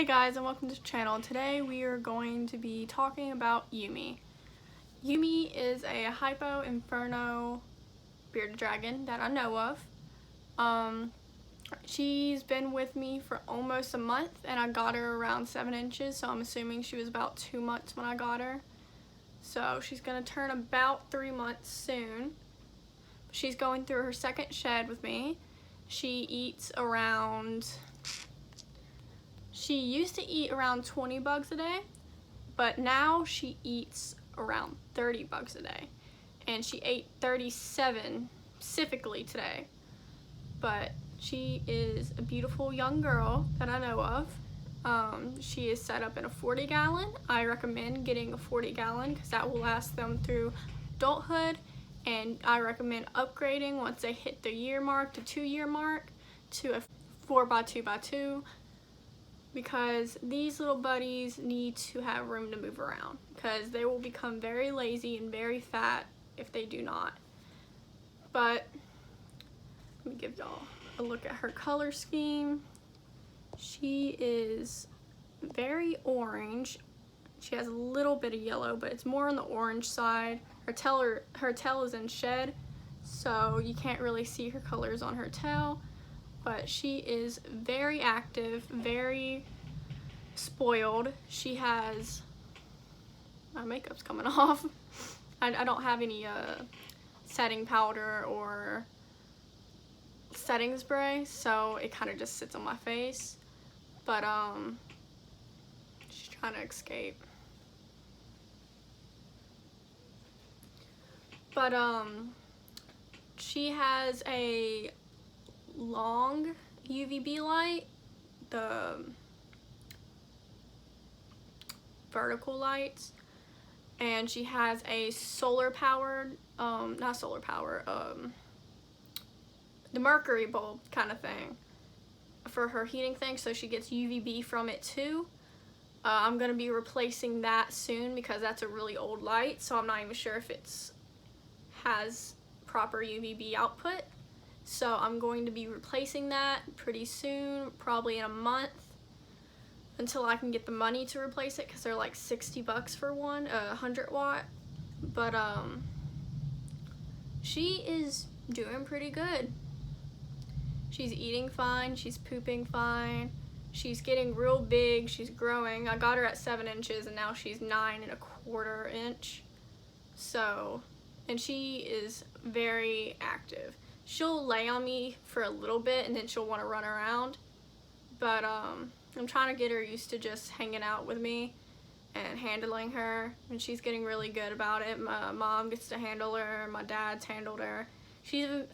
Hey guys, and welcome to the channel. Today we are going to be talking about Yumi. Yumi is a Hypo Inferno bearded dragon that I know of. She's been with me for almost a month and I got her around 7 inches, so I'm assuming she was about 2 months when I got her. So she's going to turn about 3 months soon. She's going through her second shed with me. She used to eat around 20 bugs a day, but now she eats around 30 bugs a day. And she ate 37 specifically today. But she is a beautiful young girl that I know of. She is set up in a 40 gallon. I recommend getting a 40 gallon because that will last them through adulthood. And I recommend upgrading once they hit the year mark, the 2-year mark, to a 4x2x2. Because these little buddies need to have room to move around because they will become very lazy and very fat if they do not. But let me give y'all a look at her color scheme. She is very orange. She has a little bit of yellow, but it's more on the orange side. Her tail is in shed, so you can't really see her colors on her tail. But she is very active, very spoiled. She has, my makeup's coming off. I don't have any setting powder or setting spray, so it kind of just sits on my face. But she's trying to escape. But she has a long UVB light, the vertical lights, and she has a solar powered, the mercury bulb kind of thing for her heating thing, so she gets UVB from it too. I'm gonna be replacing that soon because that's a really old light, so I'm not even sure if it's has proper UVB output. So I'm going to be replacing that pretty soon, probably in a month, until I can get the money to replace it because they're like 60 bucks for one, 100 watt. But she is doing pretty good. She's eating fine, she's pooping fine, she's getting real big, she's growing. I got her at 7 inches and now she's 9¼ inch. So, and she is very active. She'll lay on me for a little bit and then she'll want to run around. But I'm trying to get her used to just hanging out with me and handling her. And she's getting really good about it. My mom gets to handle her. My dad's handled her.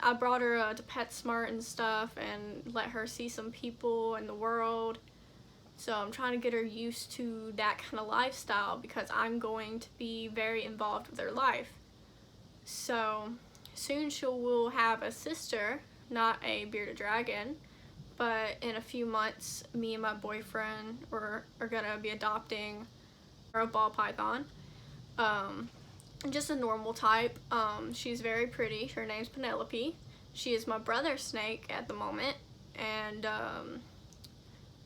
I brought her to PetSmart and stuff and let her see some people in the world. So I'm trying to get her used to that kind of lifestyle because I'm going to be very involved with her life. So soon she will have a sister, not a bearded dragon, but in a few months, me and my boyfriend are gonna be adopting a ball python, just a normal type. She's very pretty. Her name's Penelope. She is my brother's snake at the moment, and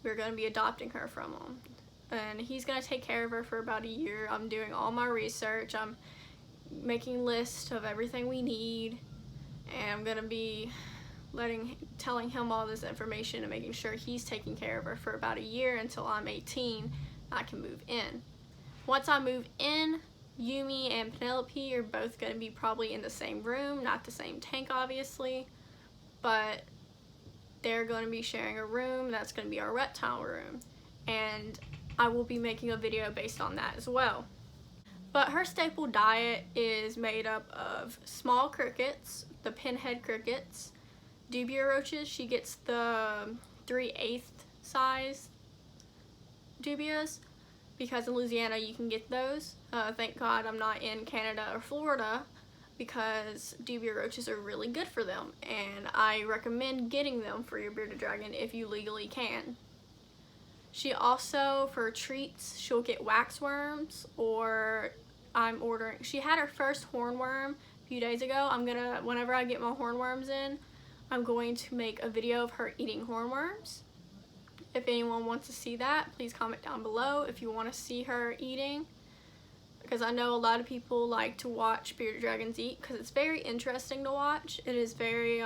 we're gonna be adopting her from him. And he's gonna take care of her for about a year. I'm doing all my research. I'm making lists of everything we need, and I'm gonna be telling him all this information and making sure he's taking care of her for about a year until I'm 18. I can move in. Once I move in, Yumi and Penelope are both gonna be probably in the same room, not the same tank obviously, but they're gonna be sharing a room. That's gonna be our reptile room, and I will be making a video based on that as well. But her staple diet is made up of small crickets, the pinhead crickets, dubia roaches. She gets the 3/8 size dubias because in Louisiana you can get those. Thank God I'm not in Canada or Florida because dubia roaches are really good for them, and I recommend getting them for your bearded dragon if you legally can. She also, for treats, she'll get waxworms, or she had her first hornworm a few days ago. Whenever I get my hornworms in, I'm going to make a video of her eating hornworms. If anyone wants to see that, please comment down below if you want to see her eating, because I know a lot of people like to watch bearded dragons eat because it's very interesting to watch. It is very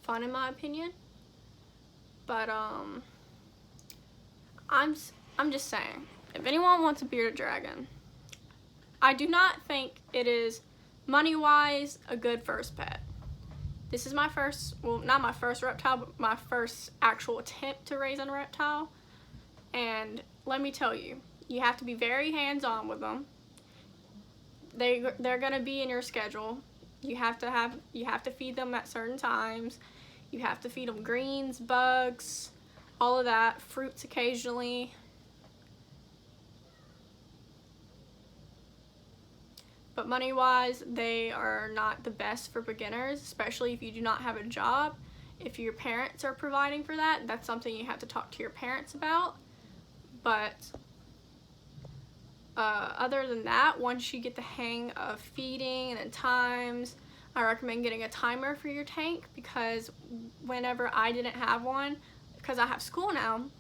fun in my opinion. But I'm just saying, if anyone wants a bearded dragon, I do not think it is money-wise a good first pet. This is my first, well, not my first reptile, but my first actual attempt to raise a reptile. And let me tell you, you have to be very hands-on with them. They're gonna be in your schedule. You have to feed them at certain times. You have to feed them greens, bugs, all of that, fruits occasionally. But money-wise, they are not the best for beginners, especially if you do not have a job. If your parents are providing for that, that's something you have to talk to your parents about. But other than that, once you get the hang of feeding and times, I recommend getting a timer for your tank, because whenever I didn't have one, because I have school now, and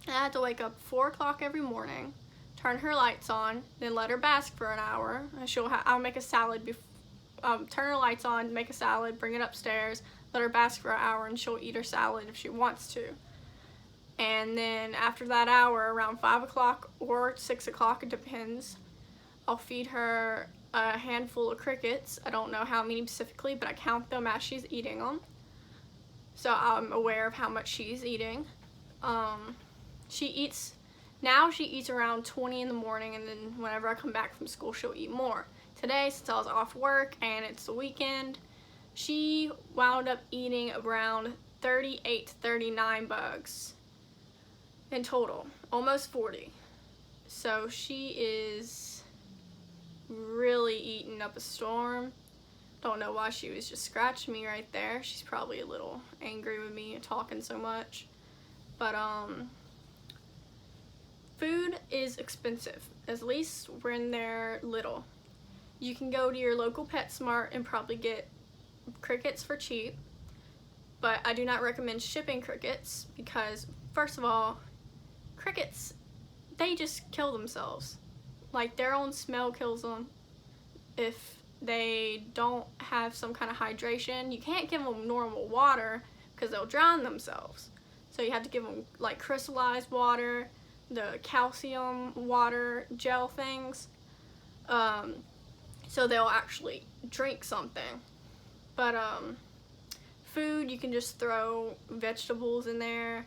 I had to wake up 4 o'clock every morning, turn her lights on, then let her bask for an hour. I'll make a salad, turn her lights on, make a salad, bring it upstairs, let her bask for an hour, and she'll eat her salad if she wants to. And then after that hour, around 5 o'clock or 6 o'clock, it depends, I'll feed her a handful of crickets. I don't know how many specifically, but I count them as she's eating them, so I'm aware of how much she's eating. She eats around 20 in the morning, and then whenever I come back from school, she'll eat more. Today, since I was off work and it's the weekend, she wound up eating around 38 to 39 bugs in total, almost 40. So she is really eating up a storm. Don't know why she was just scratching me right there. She's probably a little angry with me talking so much. But food is expensive, at least when they're little. You can go to your local PetSmart and probably get crickets for cheap, but I do not recommend shipping crickets because, first of all, crickets, they just kill themselves. Like, their own smell kills them. If they don't have some kind of hydration, you can't give them normal water because they'll drown themselves. So you have to give them like crystallized water, the calcium water gel things, so they'll actually drink something. But food, you can just throw vegetables in there.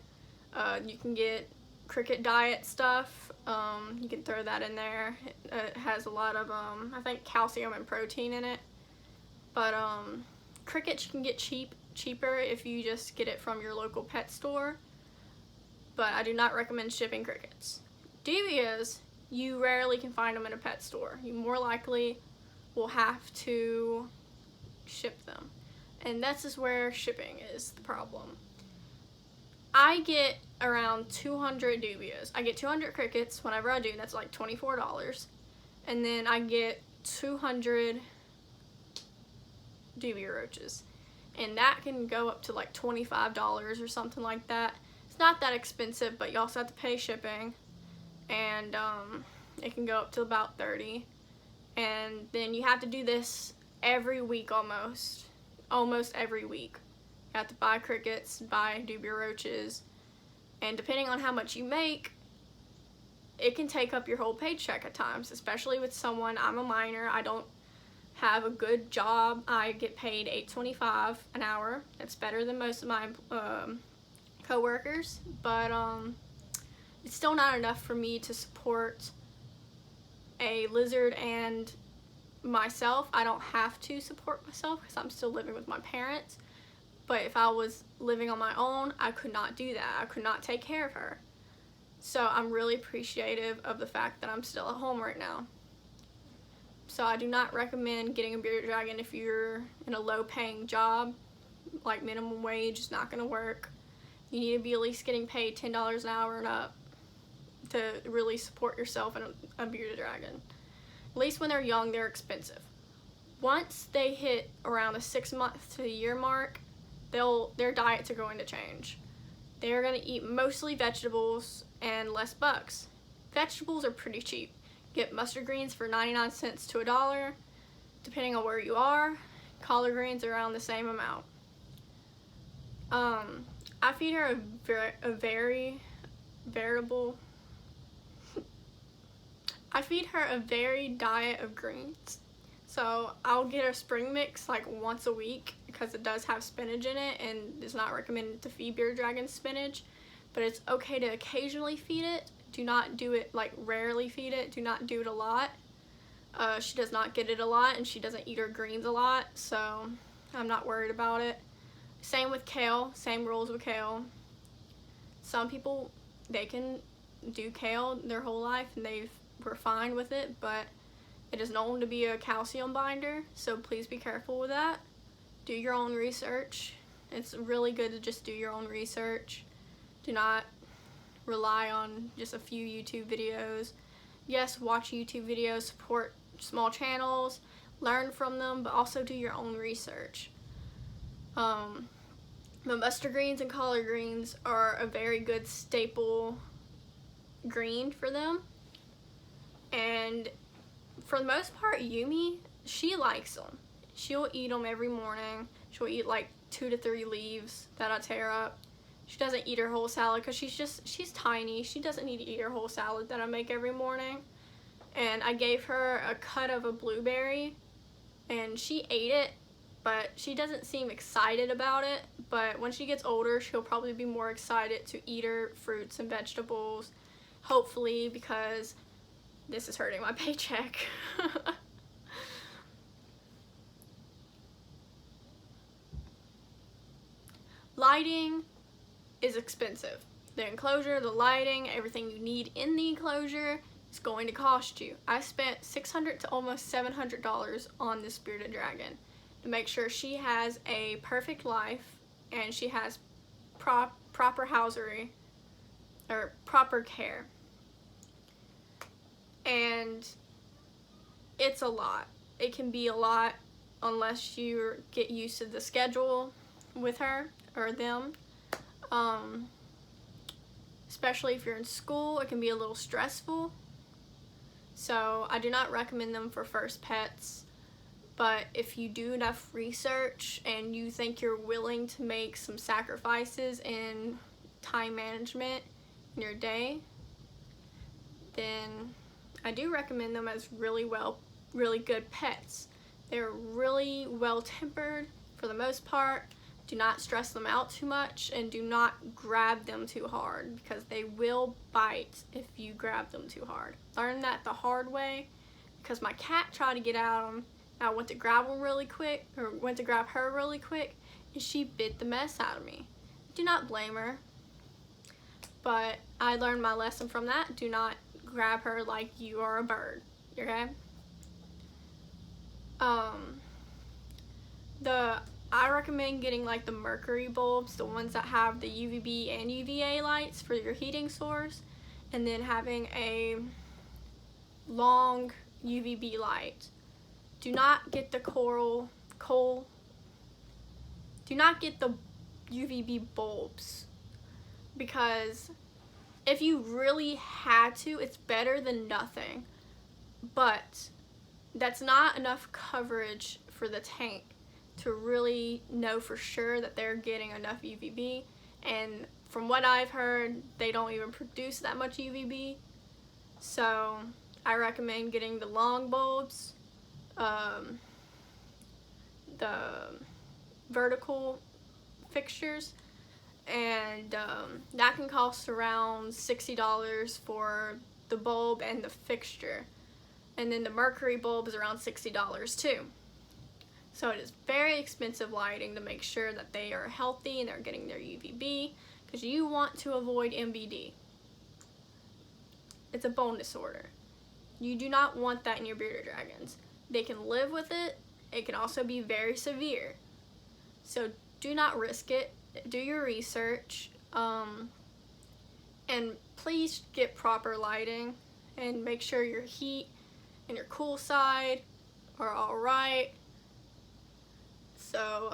You can get cricket diet stuff. You can throw that in there. It has a lot of I think calcium and protein in it. But crickets you can get cheaper if you just get it from your local pet store. But I do not recommend shipping crickets. Devias, you rarely can find them in a pet store. You more likely will have to ship them. And that's just where shipping is the problem. I get around 200 dubias. I get 200 crickets whenever I do, that's like $24. And then I get 200 dubia roaches. And that can go up to like $25 or something like that. It's not that expensive, but you also have to pay shipping. And it can go up to about $30. And then you have to do this every week almost every week. You have to buy crickets, buy dubia roaches, and depending on how much you make, it can take up your whole paycheck at times, especially with someone. I'm a minor, I don't have a good job. I get paid $8.25 an hour. That's better than most of my co-workers, but it's still not enough for me to support a lizard and myself. I don't have to support myself because I'm still living with my parents. But if I was living on my own, I could not do that. I could not take care of her. So I'm really appreciative of the fact that I'm still at home right now. So I do not recommend getting a bearded dragon if you're in a low-paying job. Like minimum wage is not going to work. You need to be at least getting paid $10 an hour and up to really support yourself in a bearded dragon. At least when they're young, they're expensive. Once they hit around the 6 month to a year mark, their diets are going to change. They are going to eat mostly vegetables and less bugs. Vegetables are pretty cheap. Get mustard greens for 99 cents to $1, depending on where you are. Collard greens are around the same amount. I feed her I feed her a varied diet of greens. So I'll get her spring mix like once a week because it does have spinach in it, and it's not recommended to feed bearded dragons spinach, but it's okay to occasionally feed it. Do not do it, like rarely feed it. Do not do it a lot. She does not get it a lot, and she doesn't eat her greens a lot, so I'm not worried about it. Same with kale, same rules with kale. Some people, they can do kale their whole life and we're fine with it, but it is known to be a calcium binder, so please be careful with that. Do your own research. It's really good to just do your own research. Do not rely on just a few YouTube videos. Yes, watch YouTube videos, support small channels, learn from them, but also do your own research. The mustard greens and collard greens are a very good staple green for them. And for the most part, Yumi, she likes them. She'll eat them every morning. She'll eat like 2 to 3 leaves that I tear up. She doesn't eat her whole salad because she's tiny. She doesn't need to eat her whole salad that I make every morning. And I gave her a cut of a blueberry and she ate it, but she doesn't seem excited about it. But when she gets older, she'll probably be more excited to eat her fruits and vegetables, hopefully, because this is hurting my paycheck. Lighting is expensive. The enclosure, the lighting, everything you need in the enclosure is going to cost you. I spent $600 to almost $700 on this bearded dragon to make sure she has a perfect life and she has proper housery or proper care. And it's a lot. It can be a lot unless you get used to the schedule with her or them. Especially if you're in school, it can be a little stressful. So I do not recommend them for first pets. But if you do enough research and you think you're willing to make some sacrifices in time management in your day, then I do recommend them as really good pets. They're really well tempered for the most part. Do not stress them out too much, and do not grab them too hard because they will bite if you grab them too hard. Learned that the hard way because my cat tried to get at them. I went to grab her really quick, and she bit the mess out of me. Do not blame her, but I learned my lesson from that. Do not grab her like you are a bird, okay? I recommend getting like the mercury bulbs, the ones that have the UVB and UVA lights for your heating source, and then having a long UVB light. Do not get the do not get the UVB bulbs, because if you really had to, it's better than nothing, but that's not enough coverage for the tank to really know for sure that they're getting enough UVB. And from what I've heard, they don't even produce that much UVB. So I recommend getting the long bulbs, the vertical fixtures, and that can cost around $60 for the bulb and the fixture. And then the mercury bulb is around $60 too. So it is very expensive lighting to make sure that they are healthy and they're getting their UVB, because you want to avoid MBD. It's a bone disorder. You do not want that in your bearded dragons. They can live with it. It can also be very severe. So do not risk it. Do your research. And please get proper lighting and make sure your heat and your cool side are all right. So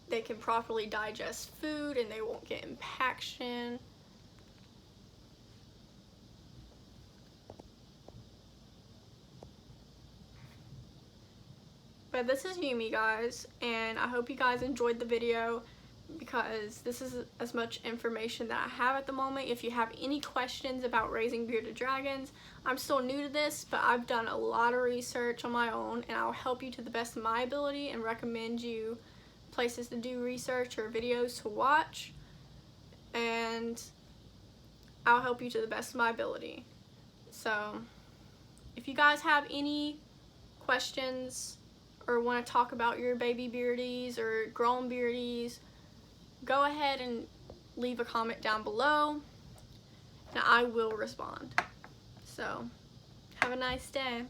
they can properly digest food and they won't get impaction. But this is Yumi, guys, and I hope you guys enjoyed the video, because this is as much information that I have at the moment. If you have any questions about raising bearded dragons, I'm still new to this, but I've done a lot of research on my own, and I'll help you to the best of my ability and recommend you places to do research or videos to watch, and I'll help you to the best of my ability. So if you guys have any questions or want to talk about your baby beardies or grown beardies, go ahead and leave a comment down below and I will respond. So have a nice day.